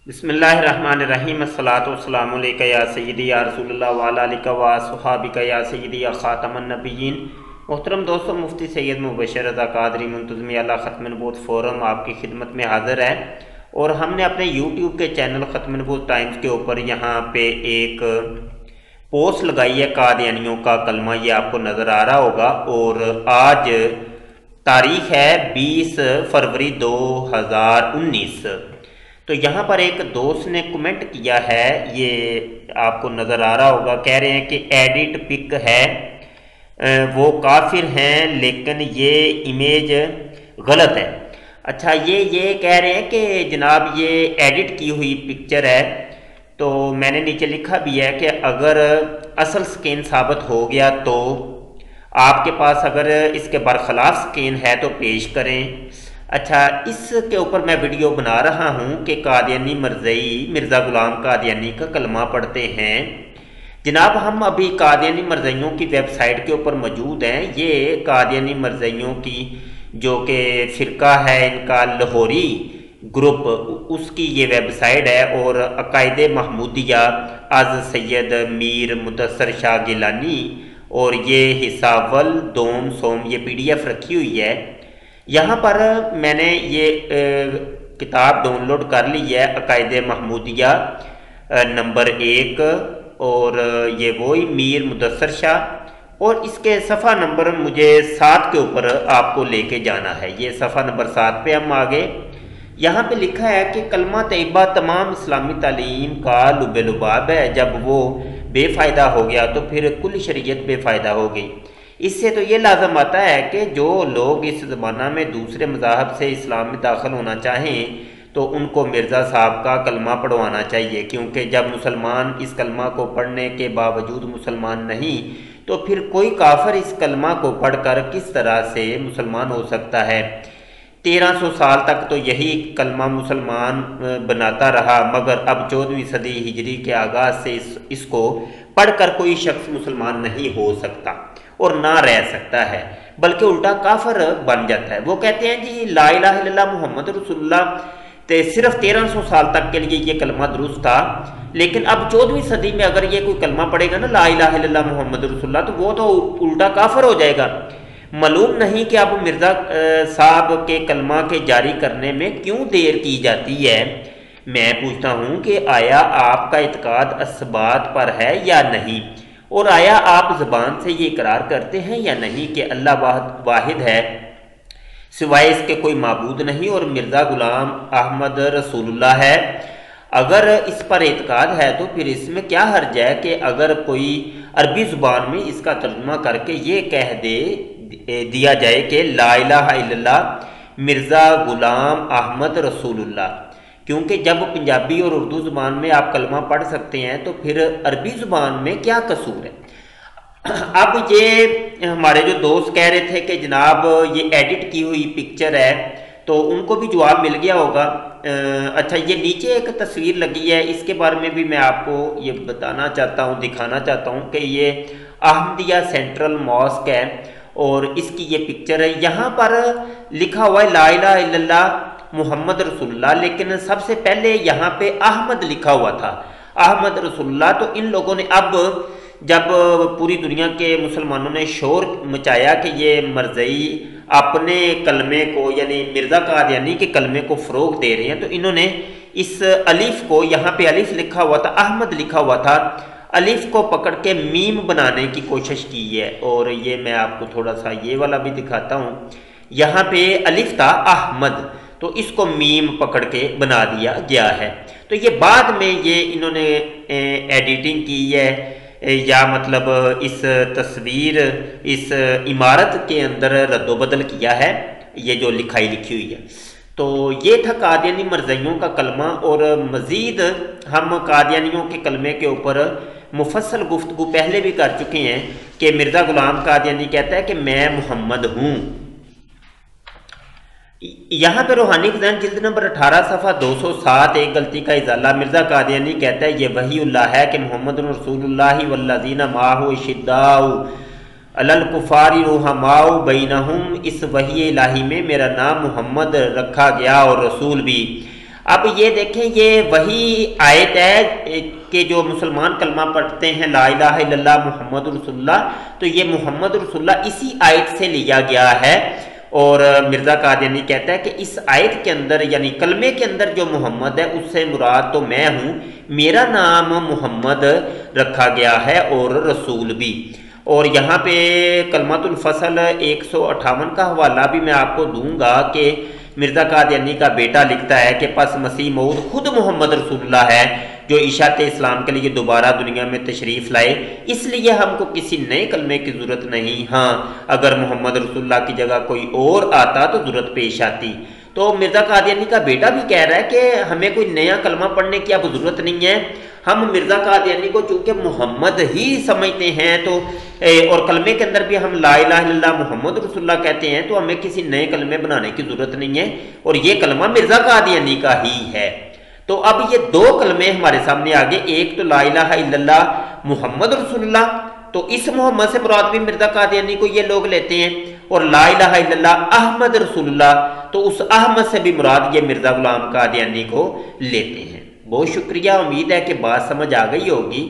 بسم اللہ الرحمن الرحیم الصلاۃ والسلام علیکہ یا سیدی یا رسول اللہ وعلی آلہ و صحابہ یا سیدی یا خاتم النبیین۔ محترم دوستو، مفتی سید مبشر رضا قادری منتظمی اعلیٰ ختم نبوت فورم آپ کی خدمت میں حاضر ہے، اور ہم نے اپنے یوٹیوب کے چینل ختم نبوت ٹائمز کے اوپر یہاں پہ ایک پوسٹ لگائی ہے قادیانیوں کا کلمہ، یہ آپ کو نظر آ رہا ہوگا، اور آج تاریخ ہے 20 فروری 2019۔ تو یہاں پر ایک دوست نے کمنٹ کیا ہے، یہ آپ کو نظر آ رہا ہوگا، کہہ رہے ہیں کہ ایڈٹ پک ہے، وہ کافر ہیں لیکن یہ امیج غلط ہے۔ اچھا، یہ کہہ رہے ہیں کہ جناب یہ ایڈٹ کی ہوئی پکچر ہے، تو میں نے نیچے لکھا بھی ہے کہ اگر اصل سکین ثابت ہو گیا تو آپ کے پاس اگر اس کے برخلاف سکین ہے تو پیش کریں۔ اچھا، اس کے اوپر میں ویڈیو بنا رہا ہوں کہ قادیانی مرزئی مرزا غلام قادیانی کا کلمہ پڑھتے ہیں۔ جناب، ہم ابھی قادیانی مرزئیوں کی ویب سائٹ کے اوپر موجود ہیں۔ یہ قادیانی مرزئیوں کی جو کہ فرقہ ہے ان کا لاہوری گروپ، اس کی یہ ویب سائٹ ہے، اور عقائد محمودیہ از سید میر مدثر شاہ گیلانی، اور یہ حصہ اول دوم سوم یہ PDF رکھی ہوئی ہے۔ یہاں پر میں نے یہ کتاب ڈاؤن لوڈ کر لی ہے، عقائد محمودیہ نمبر 1، اور یہ وہی میر مدثر شاہ، اور اس کے صفحہ نمبر مجھے 7 کے اوپر آپ کو لے کے جانا ہے۔ یہ صفحہ نمبر 7 پہ ہم آگے، یہاں پہ لکھا ہے کہ کلمہ طیبہ تمام اسلامی تعلیم کا لب لباب ہے، جب وہ بے فائدہ ہو گیا تو پھر کل شریعت بے فائدہ ہو گئی۔ اس سے تو یہ لازم آتا ہے کہ جو لوگ اس زمانہ میں دوسرے مذاہب سے اسلام میں داخل ہونا چاہیں تو ان کو مرزا صاحب کا کلمہ پڑھوانا چاہیے، کیونکہ جب مسلمان اس کلمہ کو پڑھنے کے باوجود مسلمان نہیں تو پھر کوئی کافر اس کلمہ کو پڑھ کر کس طرح سے مسلمان ہو سکتا ہے۔ 1300 سال تک تو یہی کلمہ مسلمان بناتا رہا، مگر اب 14ویں صدی ہجری کے آغاز سے اس کو پڑھ کر کوئی شخص مسلمان نہیں ہو سکتا اور نہ رہ سکتا ہے، بلکہ الٹا کافر بن جاتا ہے۔ وہ کہتے ہیں جی لا الہ الا اللہ محمد رسول اللہ، صرف 1300 سال تک کے لیے یہ کلمہ درست تھا، لیکن اب 14ویں صدی میں اگر یہ کوئی کلمہ پڑھے گا نا لا الہ الا اللہ محمد رسول اللہ، تو وہ تو الٹا کافر ہو جائے گا۔ معلوم نہیں کہ اب مرزا صاحب کے کلمہ کے جاری کرنے میں کیوں دیر کی جاتی ہے۔ میں پوچھتا ہوں کہ آیا آپ کا اعتقاد اسبات پر ہے یا نہیں، اور آیا آپ زبان سے یہ اقرار کرتے ہیں یا نہیں کہ اللہ واحد ہے، سوائے اس کے کوئی معبود نہیں، اور مرزا غلام احمد رسول اللہ ہے؟ اگر اس پر اعتقاد ہے تو پھر اس میں کیا حرج ہے کہ اگر کوئی عربی زبان میں اس کا ترجمہ کر کے یہ کہہ دیا جائے کہ لا الہ الا اللہ مرزا غلام احمد رسول اللہ، کیونکہ جب پنجابی اور اردو زبان میں آپ کلمہ پڑھ سکتے ہیں تو پھر عربی زبان میں کیا قصور ہے؟ اب یہ ہمارے جو دوست کہہ رہے تھے کہ جناب یہ ایڈٹ کی ہوئی پکچر ہے، تو ان کو بھی جواب مل گیا ہوگا۔ اچھا، یہ نیچے ایک تصویر لگی ہے، اس کے بارے میں بھی میں آپ کو یہ بتانا چاہتا ہوں، دکھانا چاہتا ہوں کہ یہ احمدیہ سینٹرل ماسک ہے، اور اس کی یہ پکچر ہے۔ یہاں پر لکھا ہوا ہے لا الہ الا اللہ محمد رسول اللہ، لیکن سب سے پہلے یہاں پہ احمد لکھا ہوا تھا، احمد رسول اللہ۔ تو ان لوگوں نے اب جب پوری دنیا کے مسلمانوں نے شور مچایا کہ یہ مرزئی اپنے کلمے کو یعنی مرزا قادیانی کے کلمے کو فروغ دے رہے ہیں، تو انہوں نے اس الف کو، یہاں پہ الف لکھا ہوا تھا، احمد لکھا ہوا تھا، الف کو پکڑ کے میم بنانے کی کوشش کی ہے، اور یہ میں آپ کو تھوڑا سا یہ والا بھی دکھاتا ہوں۔ یہاں پہ الف تھا احمد، تو اس کو میم پکڑ کے بنا دیا گیا ہے۔ تو یہ بعد میں یہ انہوں نے ایڈیٹنگ کی ہے، یا مطلب اس تصویر اس عمارت کے اندر رد و بدل کیا ہے، یہ جو لکھی ہوئی ہے۔ تو یہ تھا قادیانی مرزئیوں کا کلمہ، اور مزید ہم قادیانیوں کے کلمے کے اوپر مفصل گفتگو پہلے بھی کر چکے ہیں کہ مرزا غلام قادیانی کہتا ہے کہ میں محمد ہوں۔ یہاں پہ روحانی خزائن جلد نمبر 18 صفحہ 207 ایک غلطی کا ازالہ، مرزا قادیانی کہتا ہے یہ وحی اللہ ہے کہ محمد رسول اللہ والذین معہ اشداء علی الکفار رحماء بینہم، اس وحی الہی میں میرا نام محمد رکھا گیا، اور رسول بھی اب یہ دیکھیں یہ وہی آیت ہے کہ جو مسلمان کلمہ پڑھتے ہیں لا الہ الا اللہ محمد رسول اللہ، تو یہ محمد رسول اللہ اسی آیت سے لیا گیا ہے۔ اور مرزا قادیانی کہتا ہے کہ اس آیت کے اندر یعنی کلمے کے اندر جو محمد ہے اس سے مراد تو میں ہوں، میرا نام محمد رکھا گیا ہے اور رسول بھی۔ اور یہاں پہ کلمۃ الفصل 158 کا حوالہ بھی میں آپ کو دوں گا کہ مرزا قادیانی کا بیٹا لکھتا ہے کہ پس مسیح موعود خود محمد رسول اللہ ہے جو اشاعت اسلام کے لیے دوبارہ دنیا میں تشریف لائے، اس لیے ہم کو کسی نئے کلمے کی ضرورت نہیں، ہاں اگر محمد رسول اللہ کی جگہ کوئی اور آتا تو ضرورت پیش آتی۔ تو مرزا قادیانی کا بیٹا بھی کہہ رہا ہے کہ ہمیں کوئی نیا کلمہ پڑھنے کی اب ضرورت نہیں ہے، ہم مرزا قادیانی کو چونکہ محمد ہی سمجھتے ہیں تو اور کلمے کے اندر بھی ہم لا الہ الا اللہ محمد رسول اللہ کہتے ہیں، تو ہمیں کسی نئے کلمے بنانے کی ضرورت نہیں ہے، اور یہ کلمہ مرزا قادیانی کا ہی ہے۔ تو اب یہ دو کلمے ہمارے سامنے آگے، ایک تو لا الہ الا اللہ محمد رسول اللہ، تو اس محمد سے مراد بھی مرزا قادیانی کو یہ لوگ لیتے ہیں، اور لا الہ الا اللہ احمد رسول اللہ، تو اس احمد سے بھی مراد یہ مرزا غلام قادیانی کو لیتے ہیں۔ بہت شکریہ، امید ہے کہ بات سمجھ آ گئی ہوگی،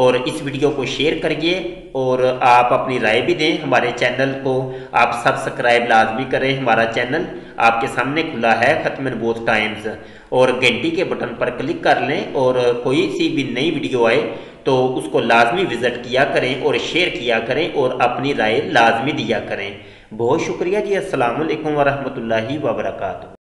اور اس ویڈیو کو شیئر کریے اور آپ اپنی رائے بھی دیں۔ ہمارے چینل کو آپ سبسکرائب لازمی کریں، ہمارا چینل آپ کے سامنے کھلا ہے ختم نبوت ٹائمز، اور گھنٹی کے بٹن پر کلک کر لیں، اور کوئی سی بھی نئی ویڈیو آئے تو اس کو لازمی وزٹ کیا کریں اور شیئر کیا کریں اور اپنی رائے لازمی دیا کریں۔ بہت شکریہ جی، السلام علیکم ورحمۃ اللہ وبرکاتہ۔